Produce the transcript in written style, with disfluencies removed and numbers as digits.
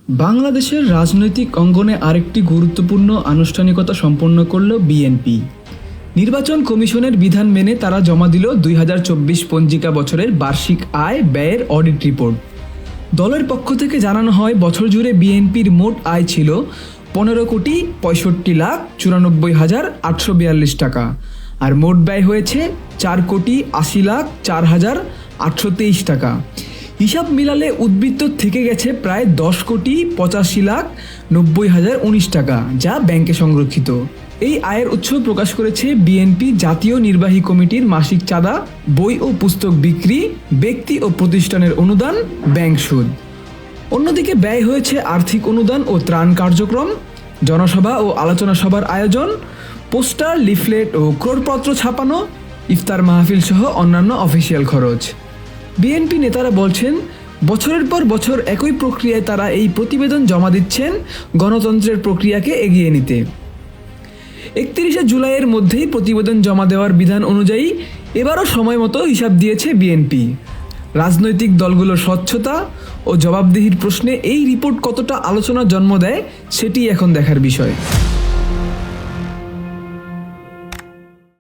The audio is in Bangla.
বাংলাদেশের রাজনৈতিক অঙ্গনে আরেকটি গুরুত্বপূর্ণ আনুষ্ঠানিকতা সম্পন্ন করল বিএনপি। নির্বাচন কমিশনের বিধান মেনে তারা জমা দিল 2024 পঞ্জিকা বছরের বার্ষিক আয় ব্যয়ের অডিট রিপোর্ট। দলের পক্ষ থেকে জানানো হয়, বছর জুড়ে বিএনপির মোট আয় ছিল 15,94,94,842 টাকা, আর মোট ব্যয় হয়েছে 4,80,04,823 টাকা। হিসাব মিলালে উদ্বৃত্ত থেকে গেছে প্রায় 10,85,90,019 টাকা, যা ব্যাংকে সংরক্ষিত। এই আয়ের উৎস প্রকাশ করেছে বিএনপি জাতীয় নির্বাহী কমিটির মাসিক চাঁদা, বই ও পুস্তক বিক্রি, ব্যক্তি ও প্রতিষ্ঠানের অনুদান, ব্যাংক সুদ। অন্যদিকে ব্যয় হয়েছে আর্থিক অনুদান ও ত্রাণ কার্যক্রম, জনসভা ও আলোচনা সভার আয়োজন, পোস্টার, লিফলেট ও ক্রোড়পত্র ছাপানো, ইফতার মাহফিল সহ অন্যান্য অফিসিয়াল খরচ। বিএনপি নেতারা বলছেন, বছরের পর বছর একই প্রক্রিয়ায় তারা এই প্রতিবেদন জমা দিচ্ছেন গণতন্ত্রের প্রক্রিয়াকে এগিয়ে নিতে। 31শে জুলাইয়ের মধ্যেই প্রতিবেদন জমা দেওয়ার বিধান অনুযায়ী এবারও সময় মতো হিসাব দিয়েছে বিএনপি। রাজনৈতিক দলগুলোর স্বচ্ছতা ও জবাবদিহির প্রশ্নে এই রিপোর্ট কতটা আলোচনার জন্ম দেয়, সেটি এখন দেখার বিষয়।